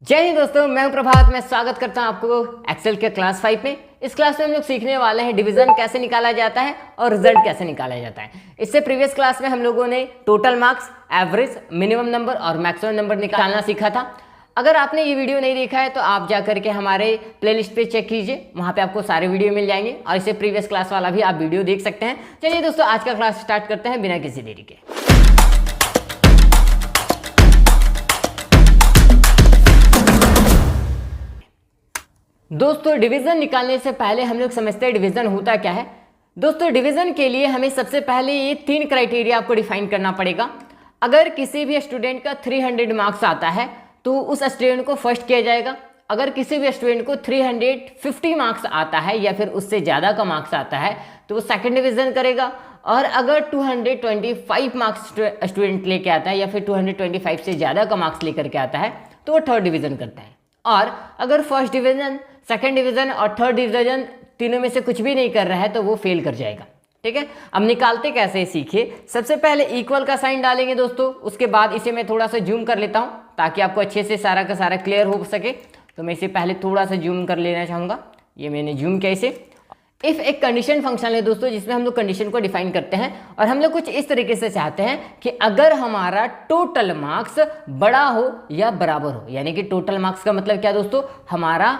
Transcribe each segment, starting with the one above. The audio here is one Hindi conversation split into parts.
जय हिंद दोस्तों, मैं हूं प्रभात। मैं स्वागत करता हूं आपको एक्सेल के क्लास 5 में। इस क्लास में हम लोग सीखने वाले हैं डिवीजन कैसे निकाला जाता है और रिजल्ट कैसे निकाला जाता है। इससे प्रीवियस क्लास में हम लोगों ने total marks, average, minimum number और मैक्सिमम नंबर निकालना सीखा था। अगर आपने ये वीडियो नहीं देखा है तो आप जा करके हमारे प्लेलिस्ट पे चेक कीजिए, वहाँ पे आपको सारे वीडियो मिल जाएंगे और इससे प्रीवियस क्लास वाला भी आप वीडियो देख सकते हैं। चलिए दोस्तों, आज का क्लास स्टार्ट करते हैं बिना किसी देरी के। दोस्तों, डिवीजन निकालने से पहले हम लोग समझते हैं डिवीजन होता क्या है। दोस्तों, डिवीजन के लिए हमें सबसे पहले ये 3 क्राइटेरिया आपको डिफाइन करना पड़ेगा। अगर किसी भी स्टूडेंट का 300 मार्क्स आता है तो उस स्टूडेंट को फर्स्ट किया जाएगा। अगर किसी भी स्टूडेंट को 350 मार्क्स आता है या फिर उससे ज़्यादा का मार्क्स आता है तो वो सेकेंड डिवीजन करेगा। और अगर 225 मार्क्स स्टूडेंट लेके आता है या फिर 225 से ज़्यादा का मार्क्स लेकर के आता है तो वो थर्ड डिवीजन करता है। और अगर फर्स्ट डिवीजन, सेकंड डिवीजन और थर्ड डिवीजन तीनों में से कुछ भी नहीं कर रहा है तो वो फेल कर जाएगा। ठीक है, अब निकालते कैसे सीखिए। सबसे पहले इक्वल का साइन डालेंगे दोस्तों। उसके बाद इसे मैं थोड़ा सा जूम कर लेता हूँ ताकि आपको अच्छे से सारा का सारा क्लियर हो सके। तो मैं इसे पहले थोड़ा सा जूम कर लेना चाहूँगा। ये मैंने जूम किया इसे। इफ एक कंडीशन फंक्शन है दोस्तों, जिसमें हम लोग कंडीशन को डिफाइन करते हैं और हम लोग कुछ इस तरीके से चाहते हैं कि अगर हमारा टोटल मार्क्स बड़ा हो या बराबर हो, यानी कि टोटल मार्क्स का मतलब क्या दोस्तों, हमारा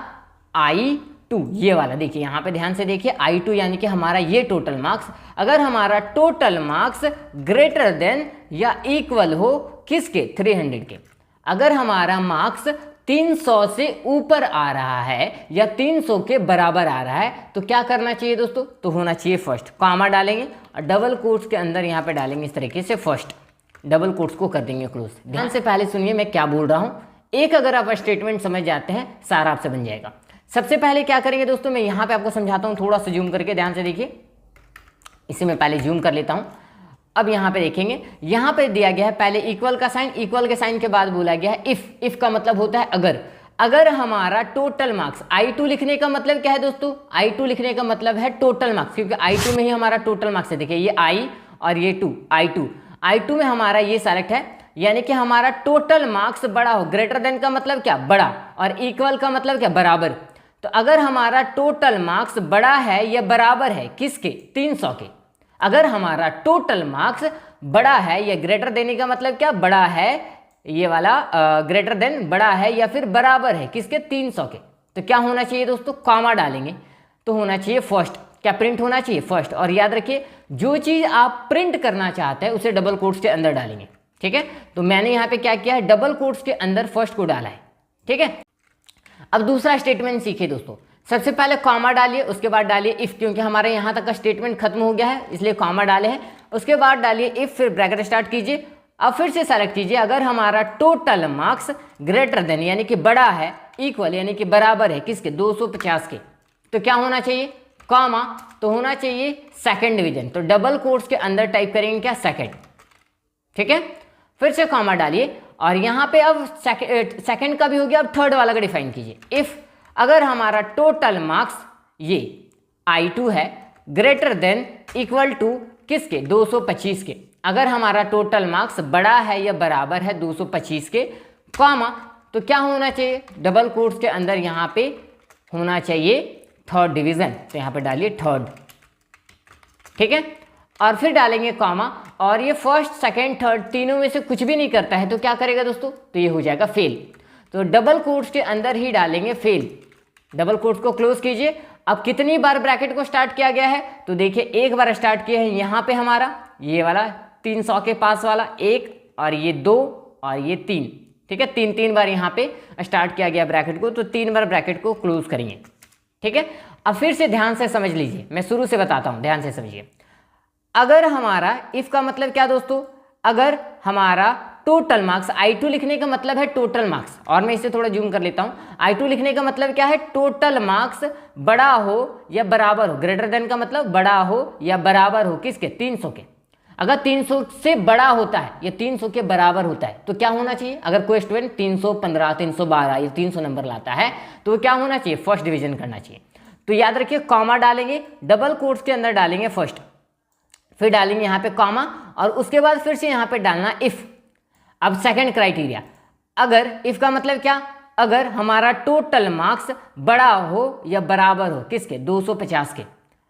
I2, ये वाला देखिए, यहाँ पे ध्यान से देखिए, I2 यानी कि हमारा ये टोटल मार्क्स, अगर हमारा टोटल मार्क्स ग्रेटर देन या इक्वल हो किसके, 300 के। अगर हमारा मार्क्स 300 से ऊपर आ रहा है या 300 के बराबर आ रहा है तो क्या करना चाहिए दोस्तों, तो होना चाहिए फर्स्ट। कॉमा डालेंगे और डबल कोट्स के अंदर यहाँ पे डालेंगे इस तरीके से फर्स्ट, डबल कोट्स को कर देंगे क्लोज। ध्यान से पहले सुनिए मैं क्या बोल रहा हूँ। एक अगर आप स्टेटमेंट समझ जाते हैं सारा आपसे बन जाएगा। सबसे पहले क्या करेंगे दोस्तों, मैं यहाँ पे आपको समझाता हूँ, थोड़ा सा जूम करके ध्यान से देखिए। इसे मैं पहले जूम कर लेता हूँ। अब यहाँ पे देखेंगे, यहाँ पे दिया गया है पहले इक्वल का साइन, इक्वल के साइन के बाद बोला गया है इफ। इफ का मतलब होता है अगर। अगर हमारा टोटल मार्क्स, I2 लिखने का मतलब क्या है दोस्तों, I2 लिखने का मतलब है टोटल मार्क्स, क्योंकि I2 में ही हमारा टोटल मार्क्स है। देखिए ये I और ये 2, I2 में हमारा ये सेलेक्ट है, यानी कि हमारा टोटल मार्क्स बड़ा हो। ग्रेटर देन का मतलब क्या, बड़ा, और इक्वल का मतलब क्या, बराबर। तो अगर हमारा टोटल मार्क्स बड़ा है या बराबर है किसके, 300 के। अगर हमारा टोटल मार्क्स बड़ा है या ग्रेटर देने का मतलब क्या, बड़ा है, ये वाला ग्रेटर देन, बड़ा है या फिर बराबर है किसके, 300 के, तो क्या होना चाहिए दोस्तों, कॉमा डालेंगे तो होना चाहिए फर्स्ट। क्या प्रिंट होना चाहिए, फर्स्ट। और याद रखिए, जो चीज़ आप प्रिंट करना चाहते हैं उसे डबल कोट्स के अंदर डालेंगे। ठीक है, तो मैंने यहाँ पे क्या किया है, डबल कोट्स के अंदर फर्स्ट को डाला है। ठीक है, अब दूसरा स्टेटमेंट सीखिए दोस्तों। सबसे पहले कॉमा डालिए, उसके बाद डालिए इफ, क्योंकि हमारे यहाँ तक का स्टेटमेंट खत्म हो गया है इसलिए कॉमा डाले हैं। उसके बाद डालिए इफ, फिर ब्रैकेट स्टार्ट कीजिए। अब फिर से सेलेक्ट कीजिए, अगर हमारा टोटल मार्क्स ग्रेटर देन यानी कि बड़ा है, इक्वल यानी कि बराबर है किसके, 250 के, तो क्या होना चाहिए, कॉमा, तो होना चाहिए सेकंड डिवीजन। तो डबल कोट्स के अंदर टाइप करेंगे क्या, सेकंड। ठीक है, फिर से कॉमा डालिए और यहाँ पे अब सेकंड का भी हो गया। अब थर्ड वाला का डिफाइन कीजिए, इफ अगर हमारा टोटल मार्क्स ये I2 है ग्रेटर देन इक्वल टू किसके, 225 के। अगर हमारा टोटल मार्क्स बड़ा है या बराबर है 225 के, कॉमा, तो क्या होना चाहिए, डबल कोट्स के अंदर यहाँ पे होना चाहिए थर्ड डिवीजन। तो यहाँ पे डालिए थर्ड। ठीक है, और फिर डालेंगे कॉमा, और ये फर्स्ट, सेकंड, थर्ड तीनों में से कुछ भी नहीं करता है तो क्या करेगा दोस्तों, तो ये हो जाएगा फेल। तो डबल कोट्स के अंदर ही डालेंगे फेल। डबल कोट्स को क्लोज कीजिए। अब कितनी बार ब्रैकेट को स्टार्ट किया गया है, तो देखिए एक बार स्टार्ट किया है यहाँ पे हमारा ये वाला 300 के पास वाला, एक और ये 2 और ये 3। ठीक है, 3 बार यहाँ पे स्टार्ट किया गया ब्रैकेट को, तो 3 बार ब्रैकेट को क्लोज करेंगे। ठीक है, अब फिर से ध्यान से समझ लीजिए, मैं शुरू से बताता हूँ, ध्यान से समझिए। अगर हमारा इफ का मतलब क्या दोस्तों, अगर हमारा टोटल मार्क्स, I2 लिखने का मतलब है टोटल मार्क्स, और मैं इसे थोड़ा जूम कर लेता हूँ। I2 लिखने का मतलब क्या है, टोटल मार्क्स बड़ा हो या बराबर हो। ग्रेटर देन का मतलब बड़ा हो या बराबर हो किसके, 300 के। अगर 300 से बड़ा होता है या 300 के बराबर होता है तो क्या होना चाहिए, अगर कोई स्टूडेंट 315, 312 या 300 नंबर लाता है तो क्या होना चाहिए, फर्स्ट डिवीजन करना चाहिए। तो याद रखिए, कॉमा डालेंगे, डबल कोट्स के अंदर डालेंगे फर्स्ट, फिर डालेंगे यहाँ पे कॉमा, और उसके बाद फिर से यहाँ पे डालना इफ। अब सेकंड क्राइटेरिया, अगर इफ का मतलब क्या, अगर हमारा टोटल मार्क्स बड़ा हो या बराबर हो किसके, 250 के।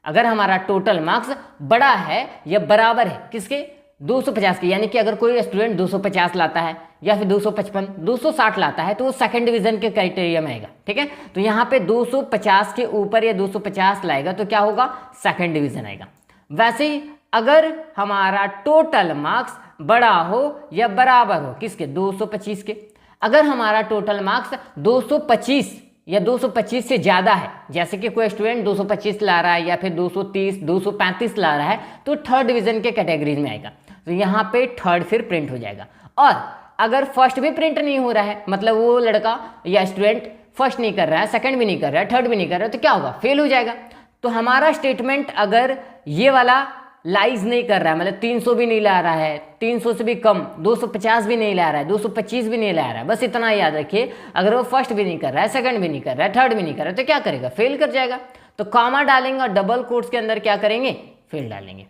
अगर हमारा टोटल मार्क्स बड़ा है या बराबर है किसके, 250 के, यानी कि अगर कोई स्टूडेंट 250 लाता है या फिर 255, 260 लाता है तो वो सेकंड डिवीजन के क्राइटेरिया में आएगा। ठीक है, तो यहाँ पे 250 के ऊपर या 250 लाएगा तो क्या होगा, सेकंड डिवीजन आएगा। वैसे ही अगर हमारा टोटल मार्क्स बड़ा हो या बराबर हो किसके, 225 के। अगर हमारा टोटल मार्क्स 225 या 225 से ज़्यादा है, जैसे कि कोई स्टूडेंट 225 ला रहा है या फिर 230, 235 ला रहा है, तो थर्ड डिवीजन के कैटेगरीज में आएगा। तो यहाँ पे थर्ड फिर प्रिंट हो जाएगा। और अगर फर्स्ट भी प्रिंट नहीं हो रहा है, मतलब वो लड़का या स्टूडेंट फर्स्ट नहीं कर रहा है, सेकंड भी नहीं कर रहा है, थर्ड भी नहीं कर रहा है, तो क्या होगा, फेल हो जाएगा। तो हमारा स्टेटमेंट अगर ये वाला लाइज नहीं कर रहा है, मतलब 300 भी नहीं ला रहा है, 300 से भी कम, 250 भी नहीं ला रहा है, 225 भी नहीं ला रहा है, बस इतना याद रखिए। अगर वो फर्स्ट भी नहीं कर रहा है, सेकंड भी नहीं कर रहा है, थर्ड भी नहीं कर रहा है, तो क्या करेगा, फेल कर जाएगा। तो कॉमा डालेंगे और डबल कोट्स के अंदर क्या करेंगे, फेल डालेंगे।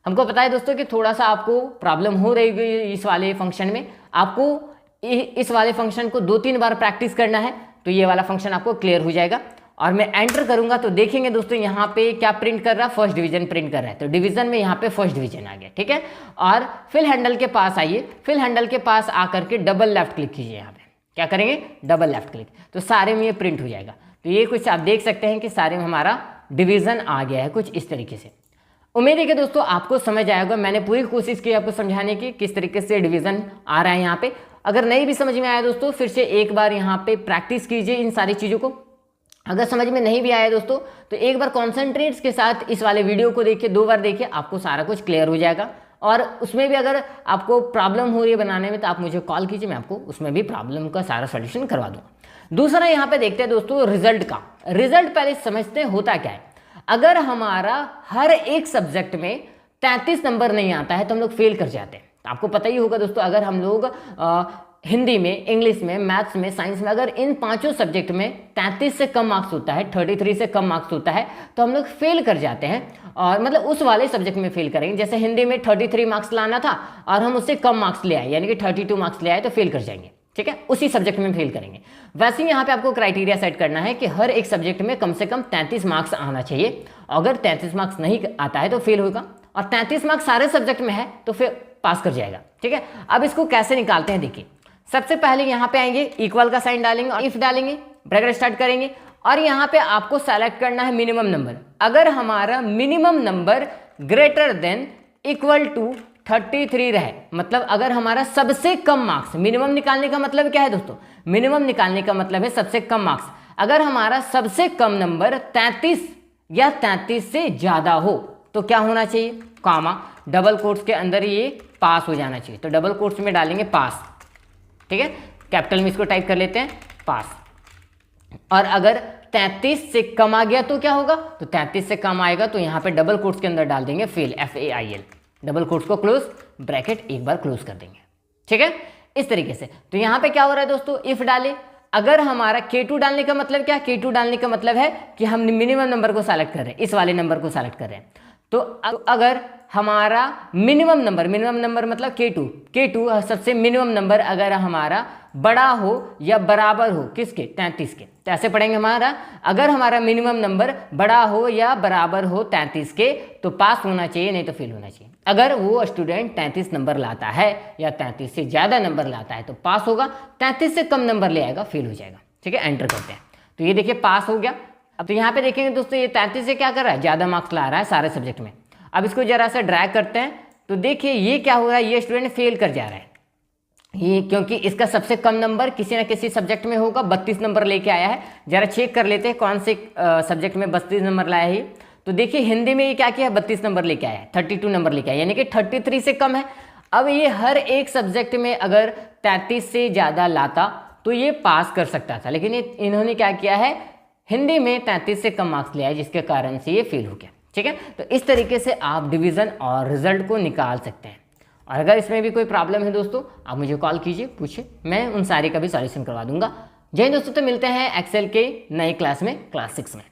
हमको पता है दोस्तों कि थोड़ा सा आपको प्रॉब्लम हो रही है इस वाले फंक्शन में। आपको इस वाले फंक्शन को 2-3 बार प्रैक्टिस करना है तो ये वाला फंक्शन आपको क्लियर हो जाएगा। और मैं एंटर करूंगा तो देखेंगे दोस्तों यहाँ पे क्या प्रिंट कर रहा है, फर्स्ट डिवीजन प्रिंट कर रहा है। तो डिवीजन में यहाँ पे फर्स्ट डिवीजन आ गया। ठीक है, और फिल हैंडल के पास आइए, फिल हैंडल के पास आकर के डबल लेफ्ट क्लिक कीजिए। यहाँ पे क्या करेंगे, डबल लेफ्ट क्लिक, तो सारे में ये प्रिंट हो जाएगा। तो ये कुछ आप देख सकते हैं कि सारे में हमारा डिवीजन आ गया है कुछ इस तरीके से। उम्मीद है कि दोस्तों आपको समझ आएगा। मैंने पूरी कोशिश की आपको समझाने की किस तरीके से डिवीजन आ रहा है यहाँ पे। अगर नहीं भी समझ में आया दोस्तों, फिर से एक बार यहाँ पे प्रैक्टिस कीजिए इन सारी चीज़ों को। अगर समझ में नहीं भी आया दोस्तों तो एक बार कॉन्सेंट्रेट्स के साथ इस वाले वीडियो को देखिए, 2 बार देखिए, आपको सारा कुछ क्लियर हो जाएगा। और उसमें भी अगर आपको प्रॉब्लम हो रही है बनाने में तो आप मुझे कॉल कीजिए, मैं आपको उसमें भी प्रॉब्लम का सारा सोल्यूशन करवा दूँगा। दूसरा यहाँ पे देखते हैं दोस्तों रिजल्ट का। रिजल्ट पहले समझते हैं होता क्या है। अगर हमारा हर एक सब्जेक्ट में 33 नंबर नहीं आता है तो हम लोग फेल कर जाते हैं। आपको पता ही होगा दोस्तों, अगर हम लोग हिंदी में, इंग्लिश में, मैथ्स में, साइंस में, अगर इन 5 सब्जेक्ट में 33 से कम मार्क्स होता है, 33 से कम मार्क्स होता है तो हम लोग फेल कर जाते हैं। और मतलब उस वाले सब्जेक्ट में फेल करेंगे। जैसे हिंदी में 33 मार्क्स लाना था और हम उससे कम मार्क्स ले आए, यानी कि 32 मार्क्स ले आए, तो फेल कर जाएंगे। ठीक है, उसी सब्जेक्ट में फेल करेंगे। वैसे ही यहाँ पे आपको क्राइटेरिया सेट करना है कि हर एक सब्जेक्ट में कम से कम 33 मार्क्स आना चाहिए। अगर 33 मार्क्स नहीं आता है तो फेल होगा, और 33 मार्क्स सारे सब्जेक्ट में है तो फिर पास कर जाएगा। ठीक है, अब इसको कैसे निकालते हैं देखिए। सबसे पहले यहाँ पे आएंगे, इक्वल का साइन डालेंगे और इफ डालेंगे, ब्रैकेट स्टार्ट करेंगे, और यहाँ पे आपको सेलेक्ट करना है मिनिमम नंबर। अगर हमारा minimum number greater than equal to 33 रहे, मतलब अगर हमारा सबसे कम मार्क्स, मिनिमम निकालने का मतलब क्या है दोस्तों, मिनिमम निकालने का मतलब है सबसे कम मार्क्स। अगर हमारा सबसे कम नंबर 33 या 33 से ज़्यादा हो तो क्या होना चाहिए, कॉमा, डबल कोट्स के अंदर ये पास हो जाना चाहिए। तो डबल कोट्स में डालेंगे पास। ठीक है, कैपिटल में इसको टाइप कर लेते हैं, पास। और अगर 33 से कम आ गया तो क्या होगा, तो 33 से कम आएगा तो यहाँ पे डबल कोट्स के अंदर डाल देंगे फेल, FAIL। डबल कोट्स को क्लोज, ब्रैकेट एक बार क्लोज कर देंगे। ठीक है, इस तरीके से। तो यहाँ पे क्या हो रहा है दोस्तों, इफ डाले। अगर हमारा K2 डालने का मतलब क्या, K2 डालने का मतलब है कि हम मिनिमम नंबर को सेलेक्ट कर रहे हैं, इस वाले नंबर को सेलेक्ट कर रहे हैं। तो अगर हमारा मिनिमम नंबर मतलब K2 सबसे मिनिमम नंबर अगर हमारा बड़ा हो या बराबर हो किसके, 33 के, तो ऐसे पढ़ेंगे हमारा, अगर हमारा मिनिमम नंबर बड़ा हो या बराबर हो 33 के तो पास होना चाहिए, नहीं तो फेल होना चाहिए। अगर वो स्टूडेंट 33 नंबर लाता है या 33 से ज़्यादा नंबर लाता है तो पास होगा, 33 से कम नंबर ले आएगा फेल हो जाएगा। ठीक है, एंटर करते हैं। तो ये देखिए पास हो गया। अब तो यहाँ पे देखेंगे दोस्तों, ये 33 से क्या कर रहा है, ज़्यादा मार्क्स ला रहा है सारे सब्जेक्ट में। अब इसको जरा सा ड्रैग करते हैं तो देखिए ये क्या हो रहा है, ये स्टूडेंट फेल कर जा रहा है ये, क्योंकि इसका सबसे कम नंबर किसी न किसी सब्जेक्ट में होगा। 32 नंबर लेके आया है। जरा चेक कर लेते हैं कौन से सब्जेक्ट में 32 नंबर लाया है। तो देखिए हिंदी में ये क्या किया है, 32 नंबर लेके आया है, 32 नंबर लेके आया, यानी कि 33 से कम है। अब ये हर एक सब्जेक्ट में अगर 33 से ज़्यादा लाता तो ये पास कर सकता था, लेकिन इन्होंने क्या किया है, हिंदी में 33 से कम मार्क्स लिया है, जिसके कारण से ये फेल हो गया। ठीक है, तो इस तरीके से आप डिवीज़न और रिजल्ट को निकाल सकते हैं। और अगर इसमें भी कोई प्रॉब्लम है दोस्तों, आप मुझे कॉल कीजिए, पूछिए, मैं उन सारे का भी सॉल्यूशन करवा दूंगा। जय हिंद दोस्तों, तो मिलते हैं एक्सेल के नए क्लास में, क्लास 6 में।